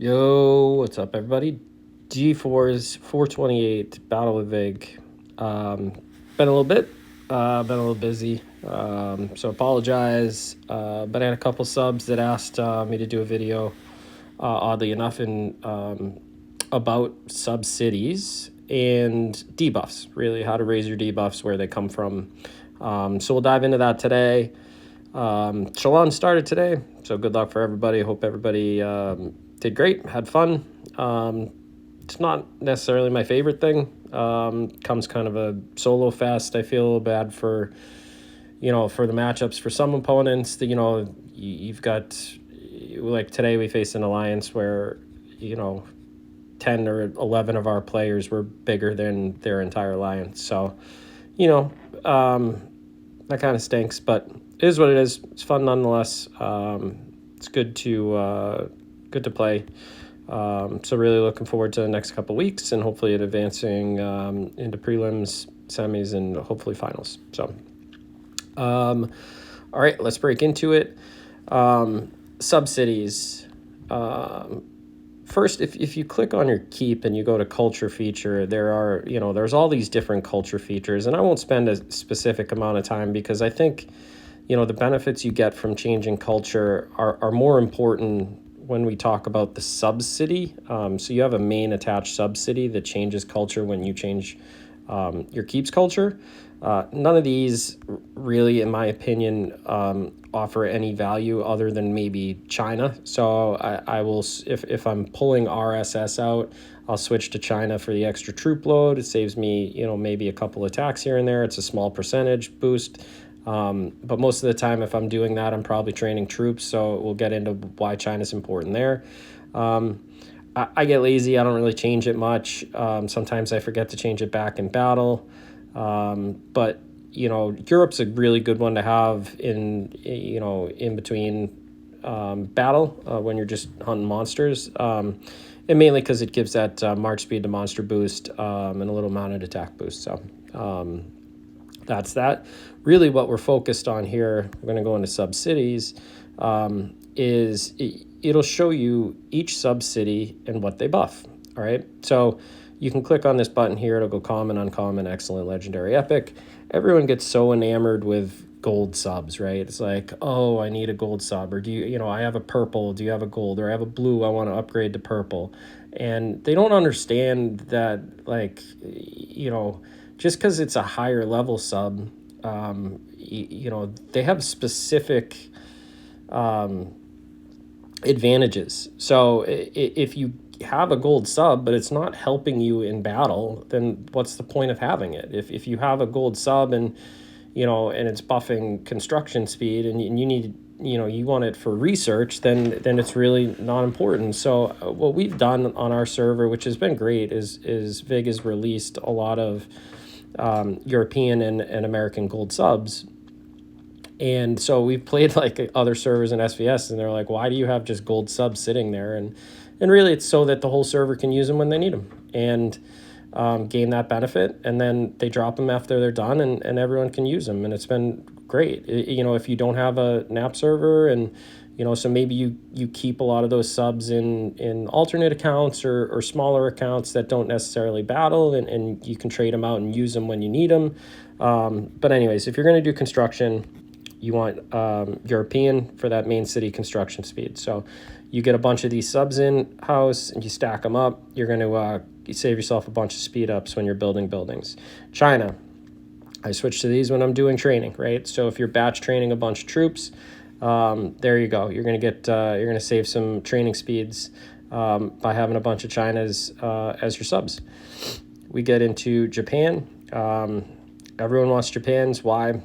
Yo, what's up, everybody? D4s 428 Battle with Vig. Been a little bit, been a little busy, so apologize. But I had a couple subs that asked me to do a video, oddly enough, about sub cities and debuffs. Really, how to raise your debuffs, where they come from. So we'll dive into that today. Shalon started today, so good luck for everybody. Hope everybody did great, had fun. It's not necessarily my favorite thing. Comes kind of a solo fest. I feel bad for, for the matchups for some opponents. That you've got, like today we faced an alliance where 10 or 11 of our players were bigger than their entire alliance. So, that kind of stinks, but it is what it is. It's fun nonetheless. It's good to play. So really looking forward to the next couple of weeks and hopefully advancing into prelims, semis, and hopefully finals. So, all right, let's break into it. Subcities. First, if you click on your keep and you go to culture feature, there's all these different culture features, and I won't spend a specific amount of time because I think, the benefits you get from changing culture are more important when we talk about the subcity. So you have a main attached subcity that changes culture when you change your keeps culture. None of these really, in my opinion, offer any value other than maybe China. So I will, if I'm pulling RSS out, I'll switch to China for the extra troop load. It saves me, maybe a couple attacks here and there. It's a small percentage boost. But most of the time, if I'm doing that, I'm probably training troops. So we'll get into why China's important there. I get lazy. I don't really change it much. Sometimes I forget to change it back in battle. But Europe's a really good one to have in between battle when you're just hunting monsters. And mainly because it gives that march speed to monster boost and a little mounted attack boost. So that's that. Really what we're focused on here, we're going to go into sub-cities, it'll show you each sub-city and what they buff. All right. So you can click on this button here. It'll go common, uncommon, excellent, legendary, epic. Everyone gets so enamored with gold subs, right? It's like, oh, I need a gold sub, or I have a purple. Do you have a gold? Or I have a blue. I want to upgrade to purple. And they don't understand that, just because it's a higher level sub, they have specific advantages. So if you have a gold sub, but it's not helping you in battle, then what's the point of having it? If you have a gold sub and it's buffing construction speed and you need you want it for research, then it's really not important. So what we've done on our server, which has been great, is Vig has released a lot of European and American gold subs. And so we've played like other servers in SVS, and they're like, why do you have just gold subs sitting there? And really it's so that the whole server can use them when they need them and gain that benefit. And then they drop them after they're done and everyone can use them. And it's been great. If you don't have a NAP server and, so maybe you keep a lot of those subs in alternate accounts or smaller accounts that don't necessarily battle, and you can trade them out and use them when you need them. But anyways, if you're going to do construction, you want European for that main city construction speed. So you get a bunch of these subs in house and you stack them up. You're going to save yourself a bunch of speed ups when you're building buildings. China, I switch to these when I'm doing training, right? So if you're batch training a bunch of troops, there you go. You're going to save some training speeds by having a bunch of Chinas as your subs. We get into Japan. Everyone wants Japan's. Why?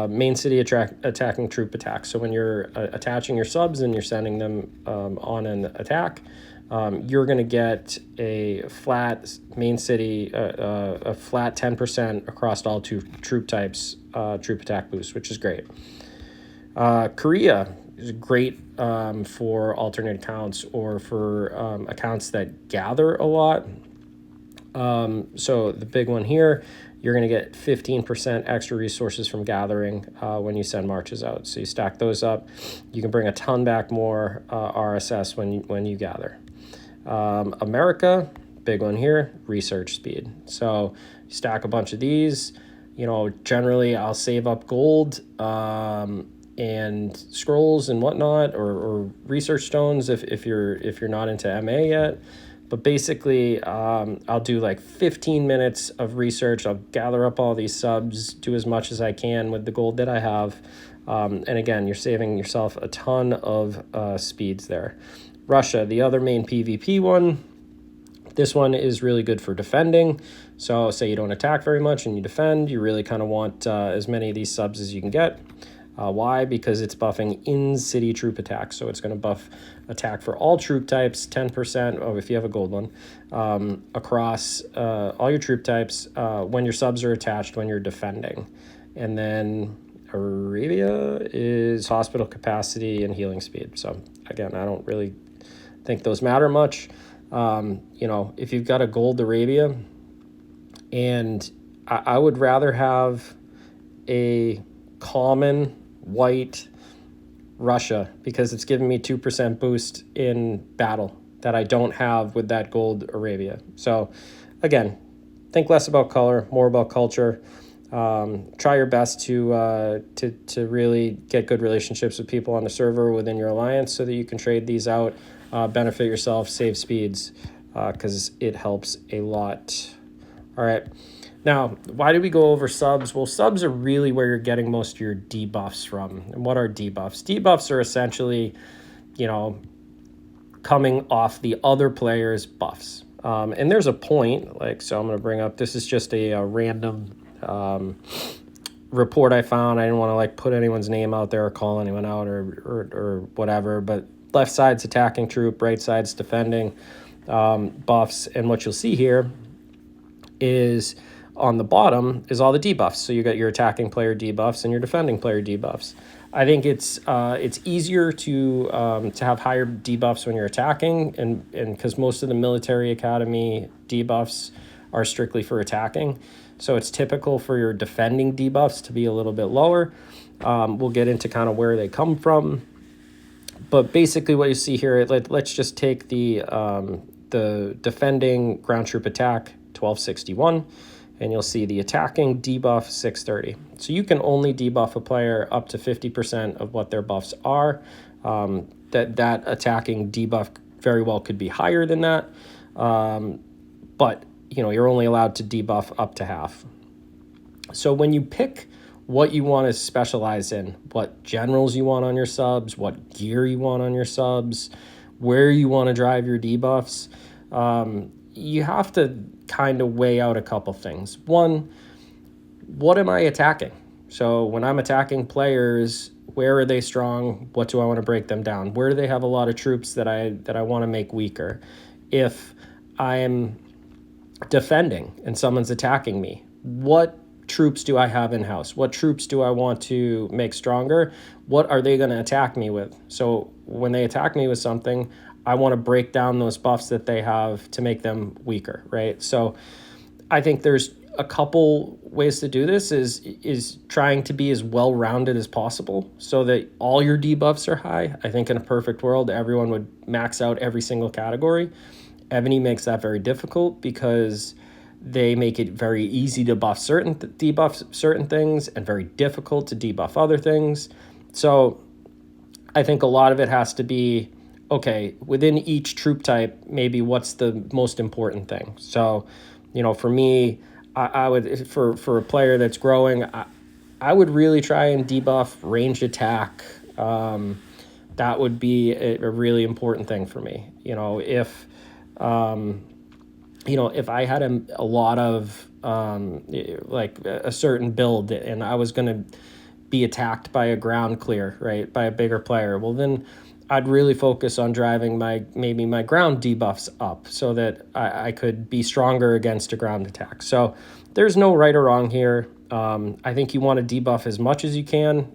Main city attacking troop attack. So when you're attaching your subs and you're sending them on an attack, you're going to get a flat main city, a flat 10% across all two troop types, troop attack boost, which is great. Korea is great for alternate accounts or for accounts that gather a lot. So the big one here, you're going to get 15% extra resources from gathering when you send marches out. So you stack those up. You can bring a ton back more RSS when you gather. America, big one here, research speed. So you stack a bunch of these. Generally I'll save up gold and scrolls and whatnot, or research stones if you're not into MA yet. But basically, I'll do like 15 minutes of research. I'll gather up all these subs, do as much as I can with the gold that I have. And again, you're saving yourself a ton of speeds there. Russia, the other main PvP one. This one is really good for defending. So say you don't attack very much and you defend, you really kind of want as many of these subs as you can get. Why? Because it's buffing in-city troop attack. So it's going to buff attack for all troop types, 10%, if you have a gold one, across all your troop types when your subs are attached, when you're defending. And then Arabia is hospital capacity and healing speed. So again, I don't really think those matter much. If you've got a gold Arabia, and I would rather have a common white Russia because it's giving me 2% boost in battle that I don't have with that gold Arabia. So again, think less about color, more about culture. Try your best to really get good relationships with people on the server within your alliance so that you can trade these out, benefit yourself, save speeds, because it helps a lot. All right. Now, why do we go over subs? Well, subs are really where you're getting most of your debuffs from. And what are debuffs? Debuffs are essentially, coming off the other player's buffs. And there's a point, so I'm going to bring up, this is just a random report I found. I didn't want to put anyone's name out there or call anyone out or whatever, but left side's attacking troop, right side's defending buffs. And what you'll see here is on the bottom is all the debuffs. So you got your attacking player debuffs and your defending player debuffs. I think it's easier to have higher debuffs when you're attacking, and because most of the military academy debuffs are strictly for attacking. So it's typical for your defending debuffs to be a little bit lower. We'll get into kind of where they come from. But basically what you see here, let's just take the defending ground troop attack 1261, and you'll see the attacking debuff 630. So you can only debuff a player up to 50% of what their buffs are. That attacking debuff very well could be higher than that. But you're only allowed to debuff up to half. So when you pick what you want to specialize in, what generals you want on your subs, what gear you want on your subs, where you want to drive your debuffs, you have to kind of weigh out a couple things. One, what am I attacking? So when I'm attacking players, where are they strong? What do I want to break them down? Where do they have a lot of troops that I want to make weaker? If I'm defending and someone's attacking me, what troops do I have in-house? What troops do I want to make stronger? What are they going to attack me with? So when they attack me with something, I want to break down those buffs that they have to make them weaker, right? So I think there's a couple ways to do this is trying to be as well-rounded as possible so that all your debuffs are high. I think in a perfect world, everyone would max out every single category. Evony makes that very difficult because they make it very easy to debuff certain things and very difficult to debuff other things. So I think a lot of it has to be, okay, within each troop type, maybe what's the most important thing? So, for me, I would, for a player that's growing, I would really try and debuff ranged attack. That would be a really important thing for me. If I had a lot of a certain build and I was going to be attacked by a ground clear, right, by a bigger player, well then I'd really focus on driving maybe my ground debuffs up so that I could be stronger against a ground attack. So there's no right or wrong here. I think you want to debuff as much as you can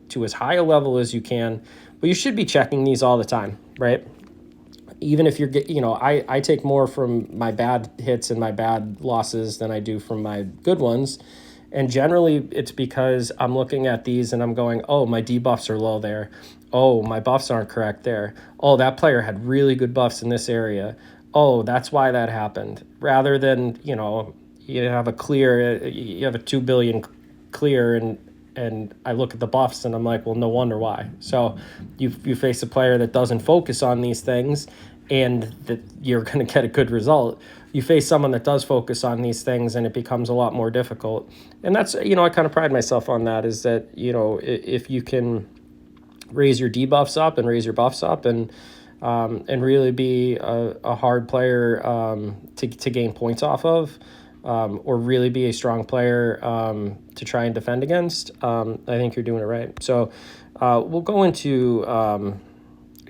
to as high a level as you can, but you should be checking these all the time, right? Even if you're, I take more from my bad hits and my bad losses than I do from my good ones. And generally it's because I'm looking at these and I'm going, oh, my debuffs are low there. Oh, my buffs aren't correct there. Oh, that player had really good buffs in this area. oh, that's why that happened, rather than, you have a clear, you have a 2 billion clear, and I look at the buffs and I'm like, well, no wonder why. So you face a player that doesn't focus on these things, and that you're going to get a good result. You face someone that does focus on these things, and it becomes a lot more difficult. And that's, I kind of pride myself on that, is that, if you can raise your debuffs up and raise your buffs up, and really be a hard player to gain points off of, or really be a strong player to try and defend against, I think you're doing it right. So we'll go into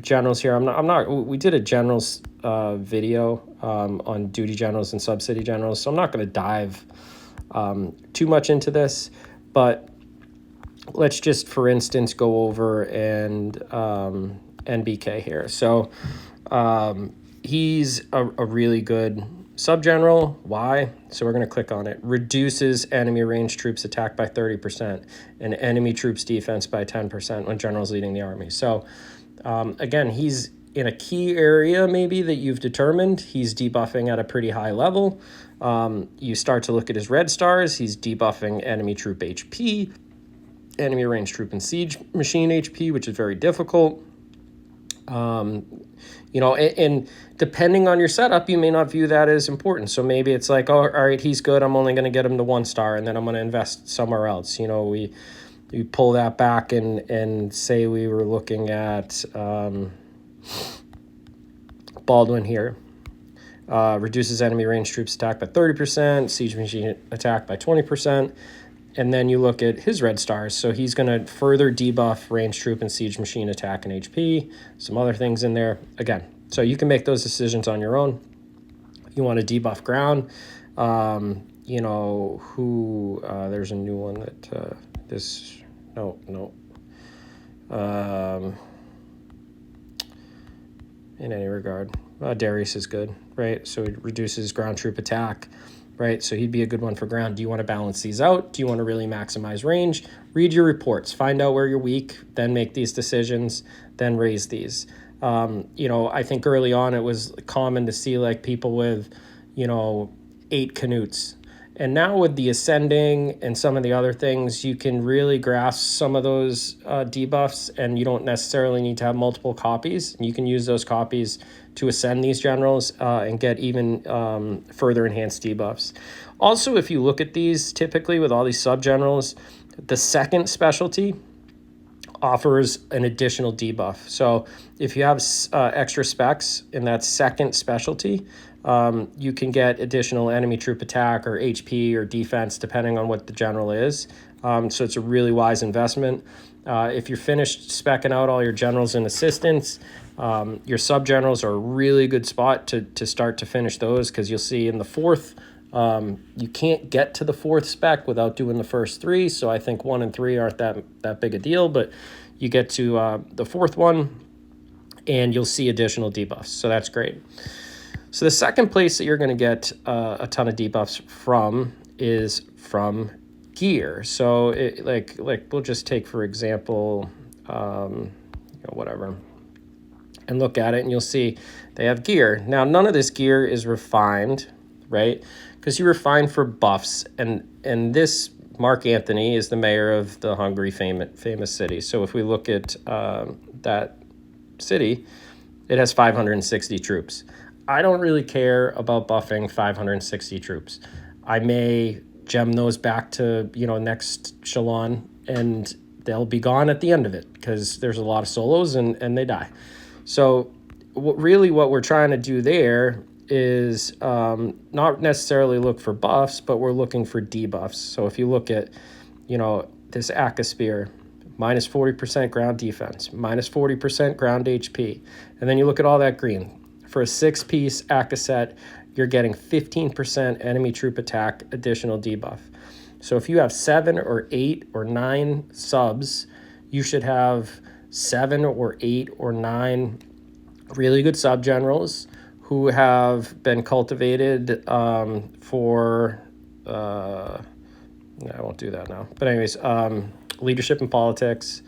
generals here. I'm not. We did a generals video on duty generals and subcity generals, so I'm not going to dive too much into this, but let's just, for instance, go over and NBK here. So he's a really good sub general. Why? So we're going to click on it. Reduces enemy ranged troops attack by 30% and enemy troops defense by 10% when general's leading the army. So again, he's in a key area maybe that you've determined. He's debuffing at a pretty high level. You start to look at his red stars. He's debuffing enemy troop HP, enemy ranged troop and siege machine HP, which is very difficult. And depending on your setup, you may not view that as important. So maybe it's like, oh, all right, he's good. I'm only going to get him to 1 star, and then I'm going to invest somewhere else. We pull that back and say we were looking at Baldwin here. Reduces enemy ranged troops attack by 30%, siege machine attack by 20%. And then you look at his red stars. So he's going to further debuff ranged troop and siege machine attack and HP. Some other things in there. Again, so you can make those decisions on your own. You want to debuff ground. There's a new one that in any regard. Darius is good, right? So it reduces ground troop attack. Right, so he'd be a good one for ground. Do you want to balance these out? Do you want to really maximize range? Read your reports. Find out where you're weak, then make these decisions, then raise these. I think early on it was common to see like people with, 8 Canutes. And now with the ascending and some of the other things, you can really grasp some of those debuffs, and you don't necessarily need to have multiple copies. You can use those copies to ascend these generals and get even further enhanced debuffs. Also, if you look at these, typically with all these sub-generals, the second specialty offers an additional debuff. So if you have extra specs in that second specialty, you can get additional enemy troop attack or HP or defense, depending on what the general is. So it's a really wise investment. If you're finished speccing out all your generals and assistants, your sub-generals are a really good spot to start to finish those, because you'll see in the 4th, you can't get to the 4th spec without doing the first 3. So I think 1 and 3 aren't that big a deal, but you get to the 4th one and you'll see additional debuffs. So that's great. So the second place that you're going to get a ton of debuffs from is from gear. So like we'll just take, for example, whatever, and look at it, and you'll see they have gear. Now, none of this gear is refined, right? Because you refine for buffs, and this Mark Anthony is the mayor of the Hungary famous city. So if we look at that city, it has 560 troops. I don't really care about buffing 560 troops. I may gem those back to, next Shalon, and they'll be gone at the end of it, because there's a lot of solos and they die. So what we're trying to do there is not necessarily look for buffs, but we're looking for debuffs. So if you look at, this Akka Spear, minus 40% ground defense, minus 40% ground HP, and then you look at all that green. For a 6-piece Akka set, you're getting 15% enemy troop attack additional debuff. So if you have 7 or 8 or 9 subs, you should have 7 or 8 or 9 really good sub generals who have been cultivated for I won't do that now, but anyways, leadership and politics,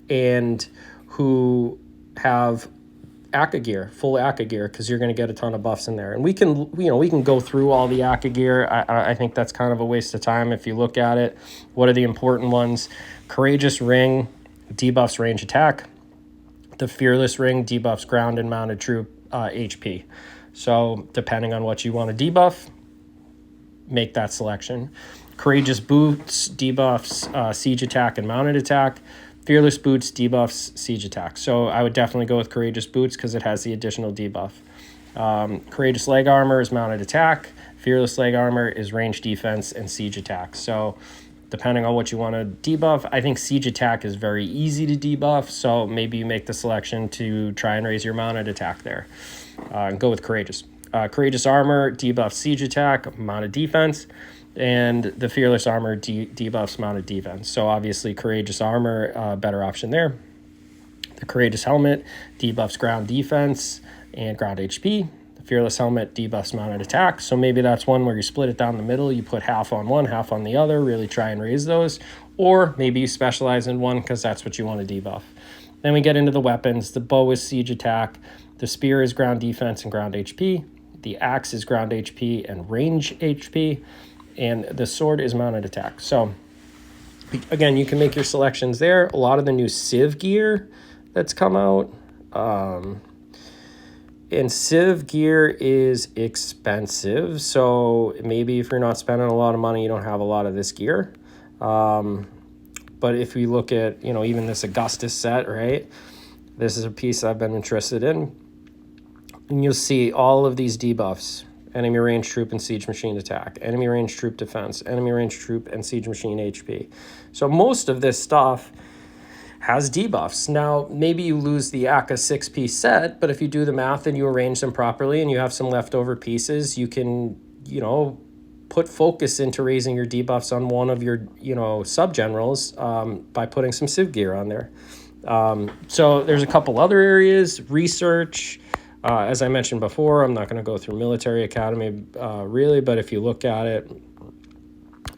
and who have Aka gear, full Aka gear, because you're going to get a ton of buffs in there. And we can, we can go through all the Aka gear. I think that's kind of a waste of time if you look at it. What are the important ones? Courageous Ring debuffs range attack. The Fearless Ring debuffs ground and mounted troop HP. So depending on what you want to debuff, make that selection. Courageous Boots debuffs siege attack and mounted attack. Fearless Boots debuffs siege attack. So I would definitely go with Courageous Boots because it has the additional debuff. Courageous Leg Armor is mounted attack. Fearless Leg Armor is range defense and siege attack. So depending on what you want to debuff, I think siege attack is very easy to debuff. So maybe you make the selection to try and raise your mounted attack there. And go with Courageous. Courageous Armor debuffs siege attack, mounted defense. And the Fearless Armor debuffs mounted defense. So obviously Courageous Armor, better option there. The Courageous Helmet debuffs ground defense and ground HP. The Fearless Helmet debuffs mounted attack. So maybe that's one where you split it down the middle. You put half on one, half on the other, really try and raise those. Or maybe you specialize in one because that's what you want to debuff. Then we get into the weapons. The bow is siege attack. The spear is ground defense and ground HP. The axe is ground HP and range HP. And the sword is mounted attack. So again, you can make your selections there. A lot of the new Civ gear that's come out. And Civ gear is expensive. So maybe if you're not spending a lot of money, you don't have a lot of this gear. But if we look at, even this Augustus set, right? This is a piece I've been interested in. And you'll see all of these debuffs. Enemy range troop and siege machine attack, enemy range troop defense, enemy range troop and siege machine HP. So most of this stuff has debuffs. Now, maybe you lose the Aka 6-piece set, but if you do the math and you arrange them properly and you have some leftover pieces, you can, put focus into raising your debuffs on one of your, sub-generals by putting some Civ gear on there. So there's a couple other areas, research. As I mentioned before, I'm not going to go through Military Academy really, but if you look at it,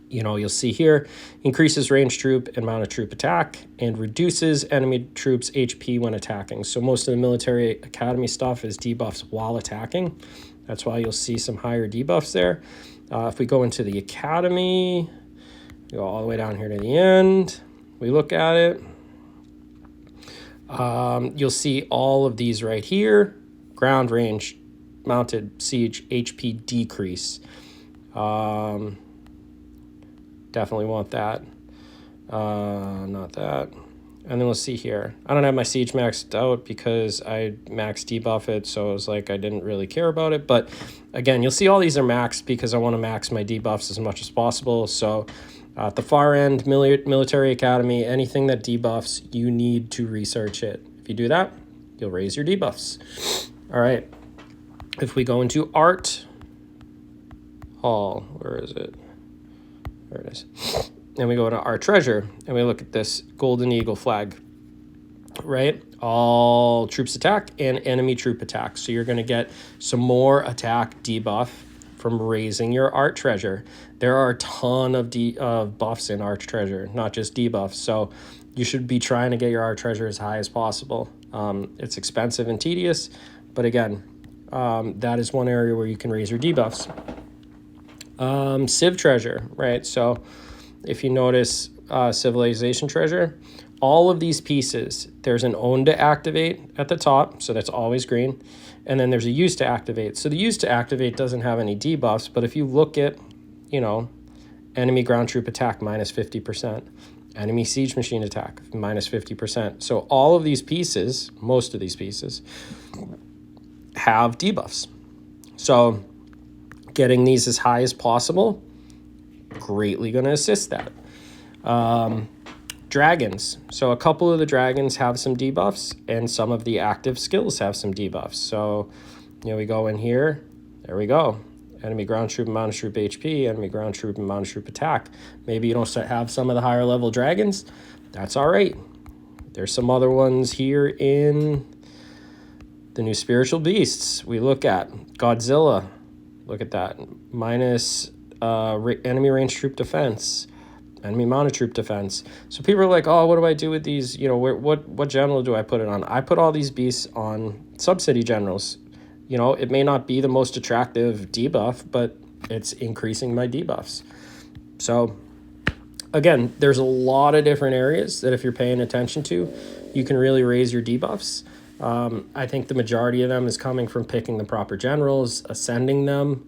you'll see here, increases range troop and mounted troop attack and reduces enemy troops HP when attacking. So most of the Military Academy stuff is debuffs while attacking. That's why you'll see some higher debuffs there. If we go into the Academy, go all the way down here to the end, we look at it, you'll see all of these right here. Ground range, mounted siege, HP decrease. Definitely want that. Not that. And then we'll see here. I don't have my siege maxed out because I maxed debuff it, so it was like I didn't really care about it. But again, you'll see all these are maxed because I want to max my debuffs as much as possible. So at the far end, Military Academy, anything that debuffs, you need to research it. If you do that, you'll raise your debuffs. All right, if we go into Art Hall, where is it? There it is. And we go to Art Treasure, and we look at this Golden Eagle flag, right? All troops attack and enemy troop attack. So you're going to get some more attack debuff from raising your Art Treasure. There are a ton of buffs in Art Treasure, not just debuffs. So you should be trying to get your Art Treasure as high as possible. It's expensive and tedious. But again, that is one area where you can raise your debuffs. Civ treasure, right? So if you notice civilization treasure, all of these pieces, there's an own to activate at the top, so that's always green. And then there's a use to activate. So the use to activate doesn't have any debuffs, but if you look at, enemy ground troop attack minus 50%, enemy siege machine attack minus 50%. So all of these pieces, most of these pieces, have debuffs. So getting these as high as possible, greatly going to assist that. Dragons. So a couple of the dragons have some debuffs and some of the active skills have some debuffs. So, we go in here, there we go. Enemy ground troop and mounted troop HP, enemy ground troop and mounted troop attack. Maybe you don't have some of the higher level dragons. That's all right. There's some other ones here in the new spiritual beasts. We look at Godzilla. Look at that. Minus enemy range troop defense. enemy monotroop defense. So people are like, oh, what do I do with these? You know, what general do I put it on? I put all these beasts on subcity generals. You know, it may not be the most attractive debuff, but it's increasing my debuffs. So again, there's a lot of different areas that if you're paying attention to, you can really raise your debuffs. I think the majority of them is coming from picking the proper generals, ascending them,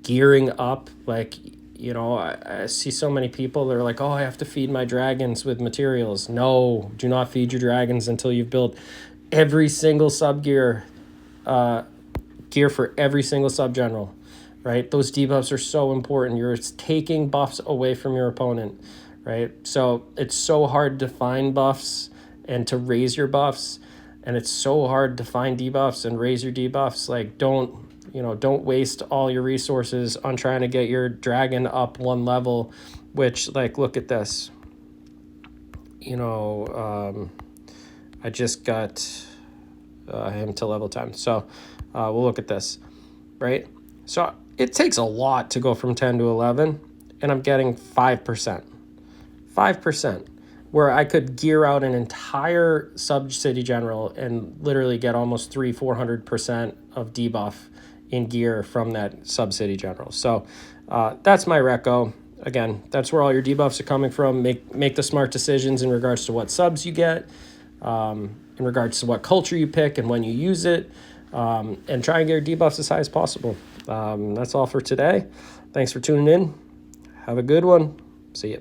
gearing up. Like, you know, I see so many people, they're like, oh, I have to feed my dragons with materials. No, do not feed your dragons until you've built every single sub-gear, gear for every single sub-general, right? Those debuffs are so important. You're taking buffs away from your opponent, right? So it's so hard to find buffs and to raise your buffs, and it's so hard to find debuffs and raise your debuffs. Like, don't waste all your resources on trying to get your dragon up one level, which, like, look at this. You know, I just got him to level 10. So we'll look at this, right? So it takes a lot to go from 10 to 11, and I'm getting 5%. 5%. Where I could gear out an entire sub-city general and literally get almost 300-400% of debuff in gear from that sub-city general. So that's my reco. Again, that's where all your debuffs are coming from. Make the smart decisions in regards to what subs you get, in regards to what culture you pick and when you use it, and try and get your debuffs as high as possible. That's all for today. Thanks for tuning in. Have a good one. See ya.